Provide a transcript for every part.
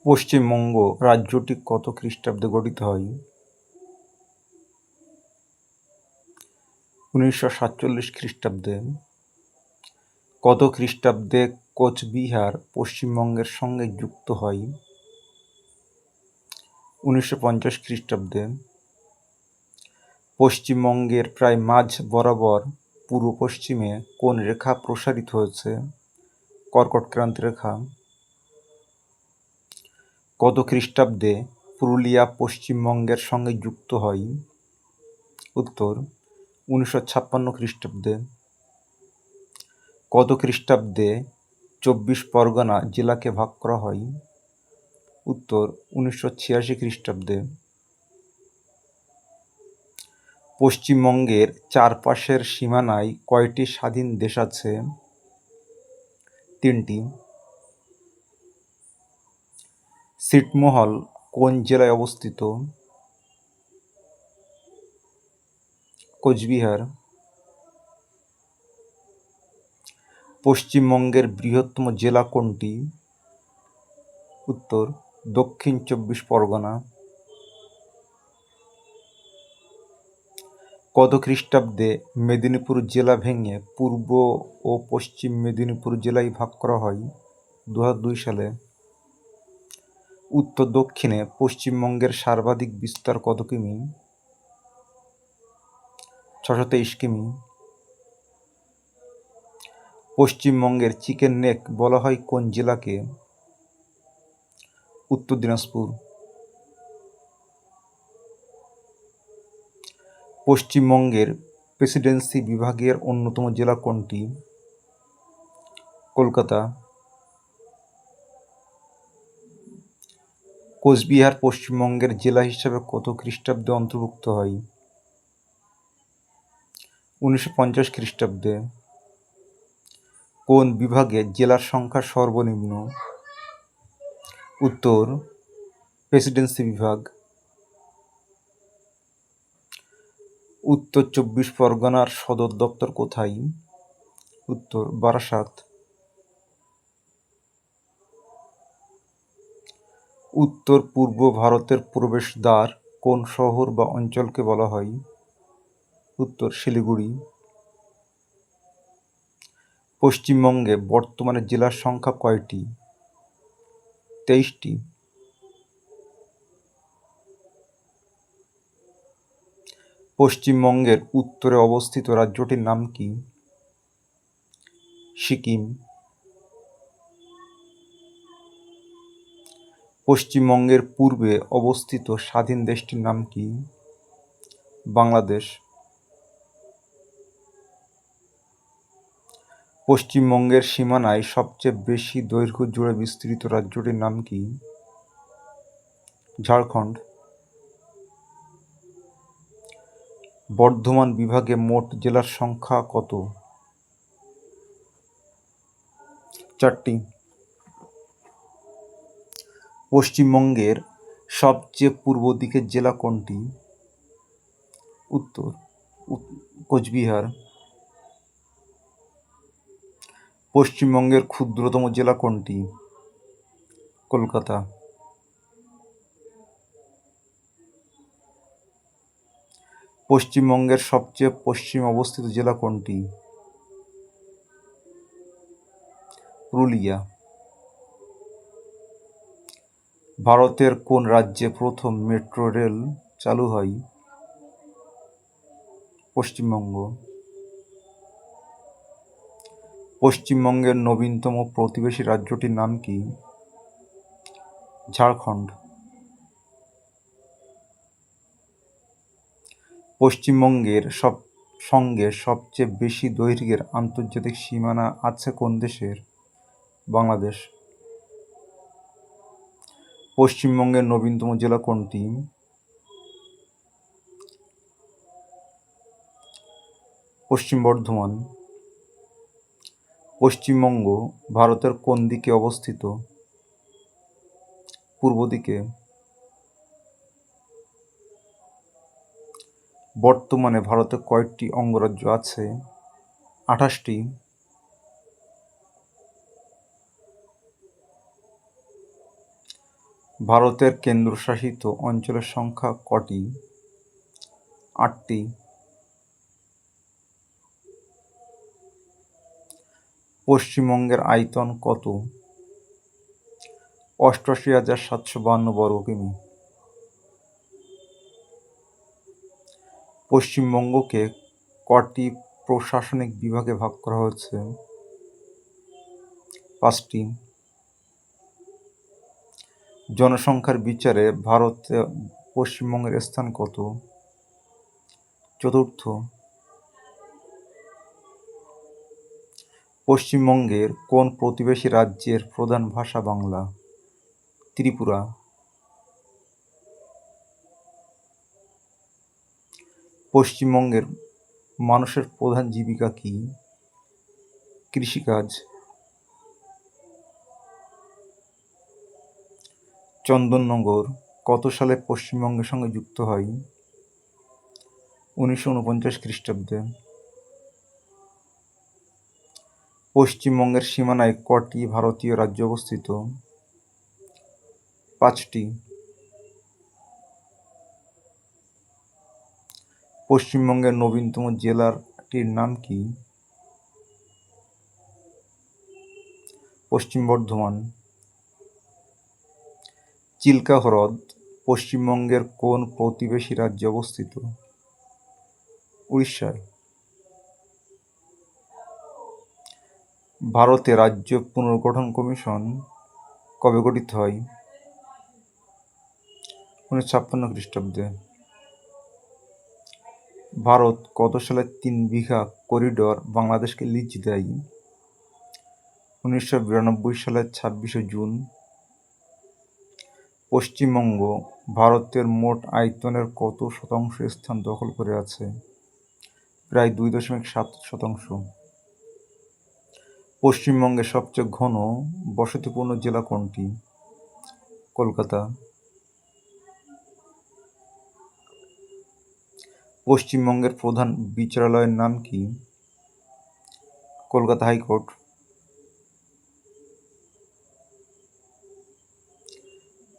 পশ্চিমবঙ্গ রাজ্যটি কত খ্রিস্টাব্দে গঠিত হয়? 1947 খ্রিস্টাব্দে। কত খ্রিস্টাব্দে কোচবিহার পশ্চিমবঙ্গের সঙ্গে যুক্ত হয়? 1950 খ্রিস্টাব্দে। পশ্চিমবঙ্গের প্রায় মাঝ বরাবর পূর্ব পশ্চিমে কোন রেখা প্রসারিত হয়েছে? কর্কট ক্রান্তি রেখা। কত খ্রিস্টাব্দে পুরুলিয়া পশ্চিমবঙ্গের সঙ্গে যুক্ত হয়? উত্তর 1956 খ্রিস্টাব্দে। কত খ্রিস্টাব্দে 24 পরগনা জেলাকে ভাগ করা হয়? উত্তর 1986 খ্রিস্টাব্দে। পশ্চিমবঙ্গের চারপাশের সীমানায় কয়টি স্বাধীন দেশ আছে? 3টি। ছিটমহল কোন জেলায় অবস্থিত? কোচবিহার। পশ্চিমবঙ্গের বৃহত্তম জেলা কোনটি? উত্তর দক্ষিণ 24 পরগনা। কত খ্রিস্টাব্দে মেদিনীপুর জেলা ভেঙে পূর্ব ও পশ্চিম মেদিনীপুর জেলায় ভাগ করা হয়? 2002 সালে। উত্তর দক্ষিণে পশ্চিমবঙ্গের সর্বাধিক বিস্তার কত কিমি? 623 কিমি। পশ্চিমবঙ্গের চিকেন নেক বলা হয় কোন জেলাকে? উত্তর দিনাজপুর। পশ্চিমবঙ্গের প্রেসিডেন্সি বিভাগের অন্যতম জেলা কোনটি? কলকাতা। কোচবিহার পশ্চিমবঙ্গের জেলা হিসাবে কত খ্রিস্টাব্দে অন্তর্ভুক্ত হয়? 1950 খ্রিস্টাব্দে। কোন বিভাগে জেলার সংখ্যা সর্বনিম্ন? উত্তর প্রেসিডেন্সি বিভাগ। উত্তর 24 পরগনার সদর দপ্তর কোথায়? উত্তর বারাসাত। উত্তর পূর্ব ভারতের প্রবেশদ্বার কোন শহর বা অঞ্চলকে বলা হয়? উত্তর শিলিগুড়ি। পশ্চিমবঙ্গে বর্তমানে জেলার সংখ্যা কয়টি? 23টি। পশ্চিমবঙ্গের উত্তরে অবস্থিত রাজ্যটির নাম কি? সিকিম। পশ্চিমবঙ্গের পূর্বে অবস্থিত স্বাধীন দেশটির নাম কি? বাংলাদেশ। পশ্চিমবঙ্গের সীমানায় সবচেয়ে বেশি দৈর্ঘ্য জুড়ে বিস্তৃত রাজ্যটির নাম কি? ঝাড়খণ্ড। বর্ধমান বিভাগে মোট জেলার সংখ্যা কত? 4টি। পশ্চিমবঙ্গের সবচেয়ে পূর্ব দিকের জেলা কোনটি? উত্তর কোচবিহার। পশ্চিমবঙ্গের ক্ষুদ্রতম জেলা কোনটি? কলকাতা। পশ্চিমবঙ্গের সবচেয়ে পশ্চিমে অবস্থিত জেলা কোনটি? পুরুলিয়া। ভারতের কোন রাজ্যে প্রথম মেট্রো রেল চালু হয়? পশ্চিমবঙ্গ। পশ্চিমবঙ্গের নবীনতম প্রতিবেশী রাজ্যটির নাম কি? ঝাড়খণ্ড। পশ্চিমবঙ্গের সঙ্গে সবচেয়ে বেশি দৈর্ঘ্যের আন্তর্জাতিক সীমানা আছে কোন দেশের? বাংলাদেশ। পশ্চিমবঙ্গের নবীনতম জেলা কোনটি? পশ্চিম বর্ধমান। পশ্চিমবঙ্গ ভারতের কোন দিকে অবস্থিত? পূর্ব দিকে। বর্তমানে ভারতে কয়টি অঙ্গরাজ্য আছে? 28টি। ভারতের কেন্দ্রশাসিত অঞ্চলের সংখ্যা কটি? 8টি। পশ্চিমবঙ্গের আয়তন কত? 88,752 বর্গ কিমি। পশ্চিমবঙ্গকে কটি প্রশাসনিক বিভাগে ভাগ করা হয়েছে? 5টি। জনসংখ্যার বিচারে ভারতে পশ্চিমবঙ্গের স্থান কত? 4র্থ। পশ্চিমবঙ্গের কোন প্রতিবেশী রাজ্যের প্রধান ভাষা বাংলা? ত্রিপুরা। পশ্চিমবঙ্গের মানুষের প্রধান জীবিকা কি? কৃষিকাজ। চন্দননগর কত সালে পশ্চিমবঙ্গের সঙ্গে যুক্ত হয়? 1949 খ্রিস্টাব্দে। পশ্চিমবঙ্গের সীমানায় কটি ভারতীয় রাজ্য অবস্থিত? 5টি। পশ্চিমবঙ্গের নবীনতম জেলাটির নাম কি? পশ্চিম বর্ধমান। চিল্কা হ্রদ পশ্চিমবঙ্গের কোন প্রতিবেশী রাজ্যে অবস্থিত? উড়িষ্যায়। ভারতে রাজ্য পুনর্গঠন কমিশন কবে গঠিত হয়? 1956 খ্রিস্টাব্দে। ভারত কত সালে 3 বিঘা করিডর বাংলাদেশকে লিজ দেয়? 1992 সালের 26শে জুন। পশ্চিমবঙ্গ ভারতের মোট আয়তনের কত শতাংশ স্থান দখল করে আছে? প্রায় 2.7%। পশ্চিমবঙ্গের সবচেয়ে ঘন বসতিপূর্ণ জেলা কোনটি? কলকাতা। পশ্চিমবঙ্গের প্রধান বিচারালয়ের নাম কি? কলকাতা হাইকোর্ট।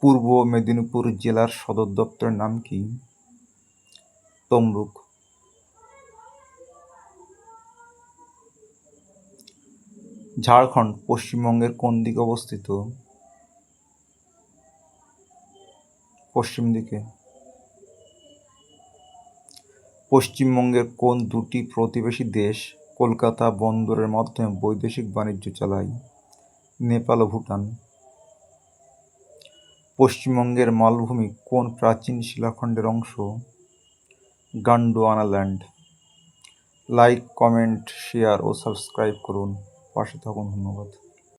পূর্ব মেদিনীপুর জেলার সদর দপ্তরের নাম কি? তমলুক। ঝাড়খণ্ড পশ্চিমবঙ্গের কোন দিকে অবস্থিত? পশ্চিম দিকে। পশ্চিমবঙ্গের কোন দুটি প্রতিবেশী দেশ কলকাতা বন্দরের মাধ্যমে বৈদেশিক বাণিজ্য চালায়? নেপাল ও ভুটান। পশ্চিমবঙ্গের মালভূমি কোন প্রাচীন শিলাখণ্ডের অংশ? গন্ডোয়ানাল্যান্ড। লাইক, কমেন্ট, শেয়ার ও সাবস্ক্রাইব করুন। পাশে থাকুন। ধন্যবাদ।